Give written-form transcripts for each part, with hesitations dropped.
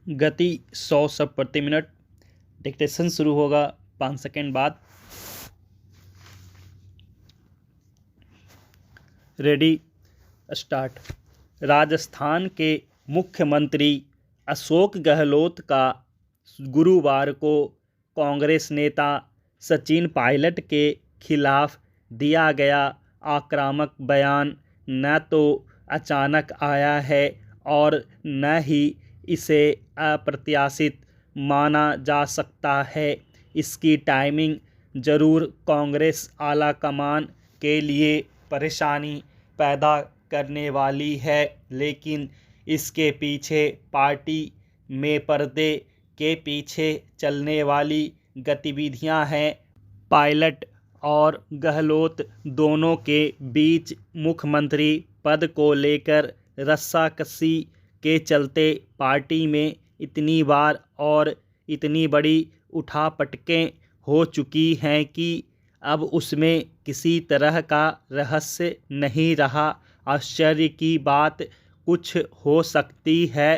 गति 100 शब्द प्रति मिनट। डिक्टेशन शुरू होगा 5 सेकेंड बाद। Ready, start. राजस्थान के मुख्यमंत्री अशोक गहलोत का गुरुवार को कांग्रेस नेता सचिन पायलट के खिलाफ दिया गया आक्रामक बयान न तो अचानक आया है और न ही इसे अप्रत्याशित माना जा सकता है। इसकी टाइमिंग जरूर कांग्रेस आलाकमान के लिए परेशानी पैदा करने वाली है, लेकिन इसके पीछे पार्टी में पर्दे के पीछे चलने वाली गतिविधियां हैं। पायलट और गहलोत दोनों के बीच मुख्यमंत्री पद को लेकर रस्साकसी के चलते पार्टी में इतनी बार और इतनी बड़ी उठापटकें हो चुकी हैं कि अब उसमें किसी तरह का रहस्य नहीं रहा। आश्चर्य की बात कुछ हो सकती है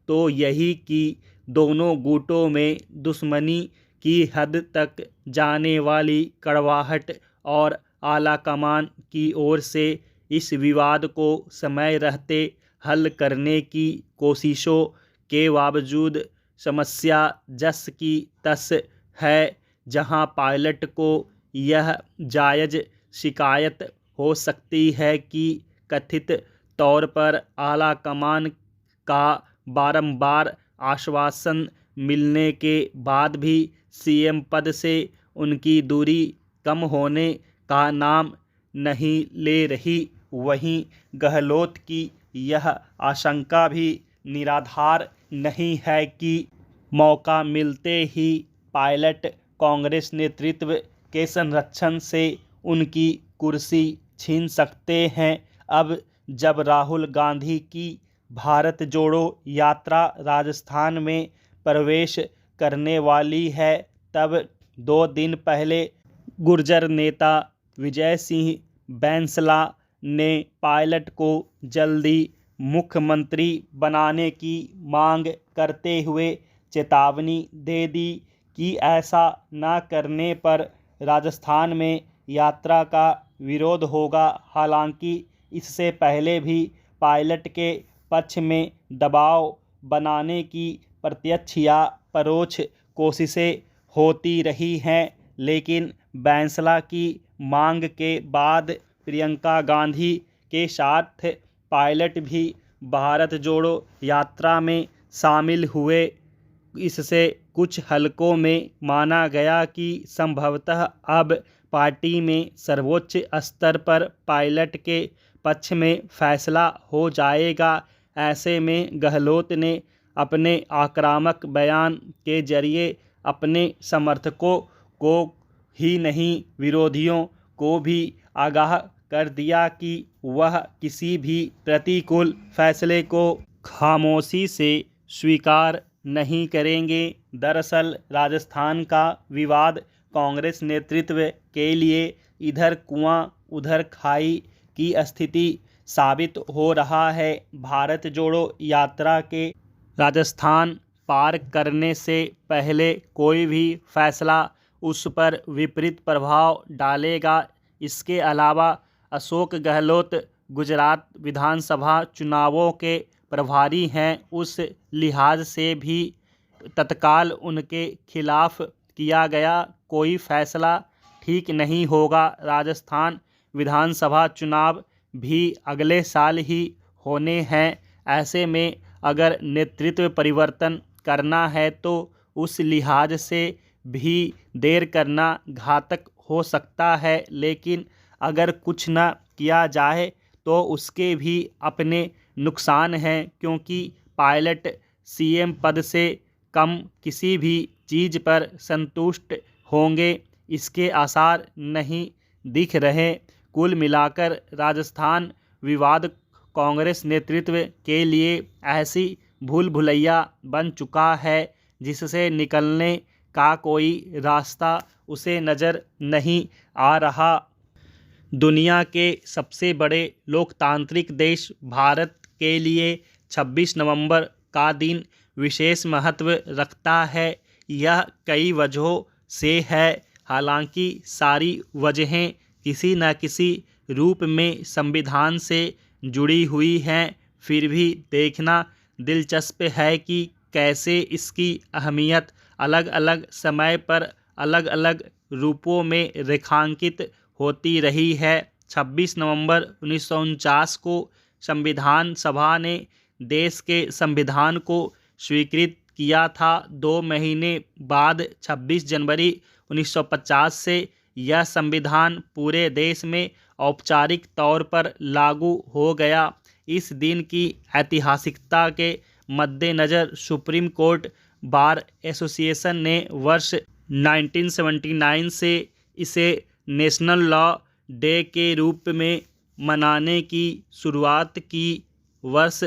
तो यही कि दोनों गुटों में दुश्मनी की हद तक जाने वाली कड़वाहट और आलाकमान की ओर से इस विवाद को समय रहते हल करने की कोशिशों के बावजूद समस्या जस की तस है। जहां पायलट को यह जायज़ शिकायत हो सकती है कि कथित तौर पर आलाकमान का बारंबार आश्वासन मिलने के बाद भी सीएम पद से उनकी दूरी कम होने का नाम नहीं ले रही, वहीं गहलोत की यह आशंका भी निराधार नहीं है कि मौका मिलते ही पायलट कांग्रेस नेतृत्व के संरक्षण से उनकी कुर्सी छीन सकते हैं। अब जब राहुल गांधी की भारत जोड़ो यात्रा राजस्थान में प्रवेश करने वाली है, तब 2 दिन पहले गुर्जर नेता विजय सिंह बैंसला ने पायलट को जल्दी मुख्यमंत्री बनाने की मांग करते हुए चेतावनी दे दी कि ऐसा न करने पर राजस्थान में यात्रा का विरोध होगा। हालांकि इससे पहले भी पायलट के पक्ष में दबाव बनाने की प्रत्यक्ष या परोक्ष कोशिशें होती रही हैं, लेकिन बैंसला की मांग के बाद प्रियंका गांधी के साथ पायलट भी भारत जोड़ो यात्रा में शामिल हुए। इससे कुछ हलकों में माना गया कि संभवतः अब पार्टी में सर्वोच्च स्तर पर पायलट के पक्ष में फैसला हो जाएगा। ऐसे में गहलोत ने अपने आक्रामक बयान के जरिए अपने समर्थकों को ही नहीं विरोधियों को भी आगाह कर दिया कि वह किसी भी प्रतिकूल फैसले को खामोशी से स्वीकार नहीं करेंगे। दरअसल राजस्थान का विवाद कांग्रेस नेतृत्व के लिए इधर कुआं उधर खाई की स्थिति साबित हो रहा है। भारत जोड़ो यात्रा के राजस्थान पार करने से पहले कोई भी फैसला उस पर विपरीत प्रभाव डालेगा। इसके अलावा अशोक गहलोत गुजरात विधानसभा चुनावों के प्रभारी हैं, उस लिहाज से भी तत्काल उनके खिलाफ किया गया कोई फैसला ठीक नहीं होगा। राजस्थान विधानसभा चुनाव भी अगले साल ही होने हैं। ऐसे में अगर नेतृत्व परिवर्तन करना है तो उस लिहाज से भी देर करना घातक हो सकता है, लेकिन अगर कुछ न किया जाए तो उसके भी अपने नुकसान हैं, क्योंकि पायलट सीएम पद से कम किसी भी चीज़ पर संतुष्ट होंगे, इसके आसार नहीं दिख रहे। कुल मिलाकर राजस्थान विवाद कांग्रेस नेतृत्व के लिए ऐसी भूल भुलैया बन चुका है जिससे निकलने का कोई रास्ता उसे नज़र नहीं आ रहा। दुनिया के सबसे बड़े लोकतांत्रिक देश भारत के लिए 26 नवंबर का दिन विशेष महत्व रखता है। यह कई वजहों से है, हालांकि सारी वजहें किसी न किसी रूप में संविधान से जुड़ी हुई हैं। फिर भी देखना दिलचस्प है कि कैसे इसकी अहमियत अलग अलग समय पर अलग अलग रूपों में रेखांकित होती रही है। 26 नवंबर 1949 को संविधान सभा ने देश के संविधान को स्वीकृत किया था। 2 महीने बाद 26 जनवरी 1950 से यह संविधान पूरे देश में औपचारिक तौर पर लागू हो गया। इस दिन की ऐतिहासिकता के मद्देनज़र सुप्रीम कोर्ट बार एसोसिएशन ने वर्ष 1979 से इसे नेशनल लॉ डे के रूप में मनाने की शुरुआत की। वर्ष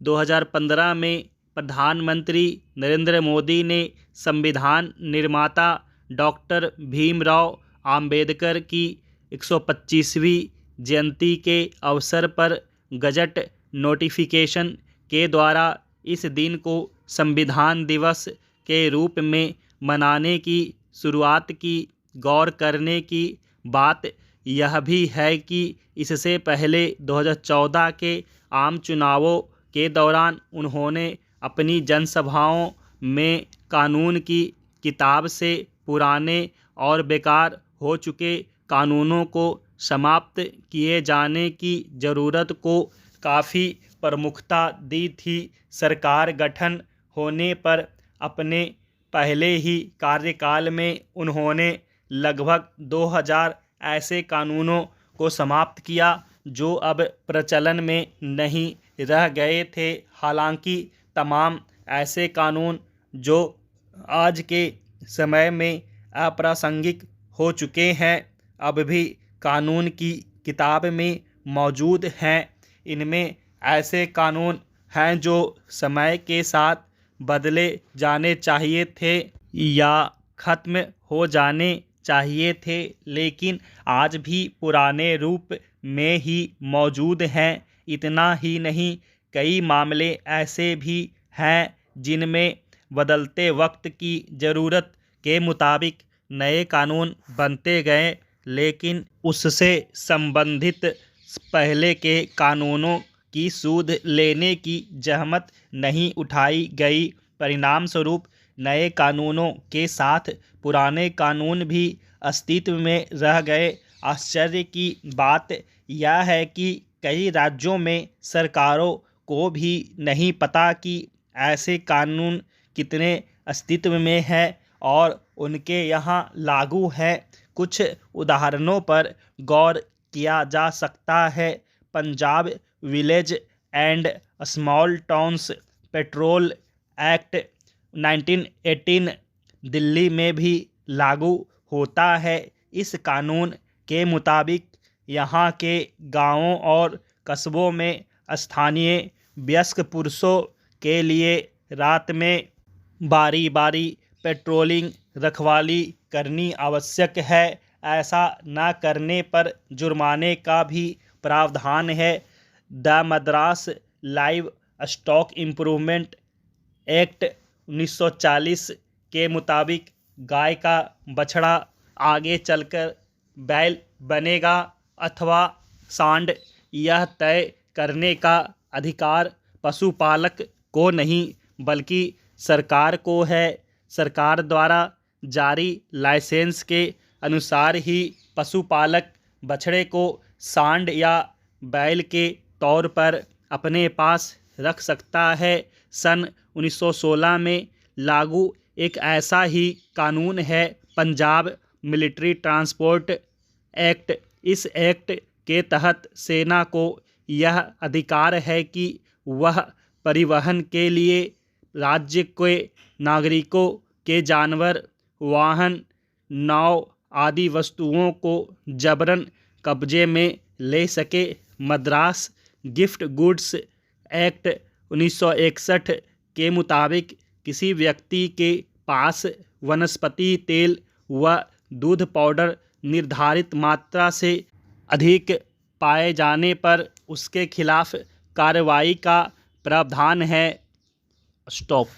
2015 में प्रधानमंत्री नरेंद्र मोदी ने संविधान निर्माता डॉक्टर भीमराव अंबेडकर की 125वीं जयंती के अवसर पर गजट नोटिफिकेशन के द्वारा इस दिन को संविधान दिवस के रूप में मनाने की शुरुआत की। गौर करने की बात यह भी है कि इससे पहले 2014 के आम चुनावों के दौरान उन्होंने अपनी जनसभाओं में कानून की किताब से पुराने और बेकार हो चुके कानूनों को समाप्त किए जाने की ज़रूरत को काफ़ी प्रमुखता दी थी। सरकार गठन होने पर अपने पहले ही कार्यकाल में उन्होंने लगभग 2000 ऐसे कानूनों को समाप्त किया जो अब प्रचलन में नहीं रह गए थे। हालांकि तमाम ऐसे कानून जो आज के समय में अप्रासंगिक हो चुके हैं अब भी कानून की किताब में मौजूद हैं। इनमें ऐसे कानून हैं जो समय के साथ बदले जाने चाहिए थे या ख़त्म हो जाने चाहिए थे, लेकिन आज भी पुराने रूप में ही मौजूद हैं। इतना ही नहीं, कई मामले ऐसे भी हैं जिनमें बदलते वक्त की ज़रूरत के मुताबिक नए कानून बनते गए, लेकिन उससे संबंधित पहले के कानूनों की सूध लेने की जहमत नहीं उठाई गई। परिणामस्वरूप नए कानूनों के साथ पुराने कानून भी अस्तित्व में रह गए। आश्चर्य की बात यह है कि कई राज्यों में सरकारों को भी नहीं पता कि ऐसे कानून कितने अस्तित्व में हैं और उनके यहाँ लागू हैं। कुछ उदाहरणों पर गौर किया जा सकता है। Punjab village and small towns petrol act 1918 Delhi में भी लागू होता है। इस कानून के मुताबिक यहाँ के गांवों और कस्बों में स्थानीय वयस्क पुरुषों के लिए रात में बारी बारी पेट्रोलिंग रखवाली करनी आवश्यक है। ऐसा न करने पर जुर्माने का भी प्रावधान है। The Madras live stock improvement act 1940 के मुताबिक गाय का बछड़ा आगे चलकर बैल बनेगा अथवा सांड, यह तय करने का अधिकार पशुपालक को नहीं बल्कि सरकार को है। सरकार द्वारा जारी लाइसेंस के अनुसार ही पशुपालक बछड़े को सांड या बैल के तौर पर अपने पास रख सकता है। सन 1916 में लागू एक ऐसा ही कानून है, पंजाब मिलिट्री ट्रांसपोर्ट एक्ट। इस एक्ट के तहत सेना को यह अधिकार है कि वह परिवहन के लिए राज्य के नागरिकों के जानवर, वाहन, नाव आदि वस्तुओं को जबरन कब्जे में ले सके। मद्रास गिफ्ट गुड्स एक्ट 1961 के मुताबिक किसी व्यक्ति के पास वनस्पति तेल व दूध पाउडर निर्धारित मात्रा से अधिक पाए जाने पर उसके खिलाफ कार्रवाई का प्रावधान है। स्टॉप।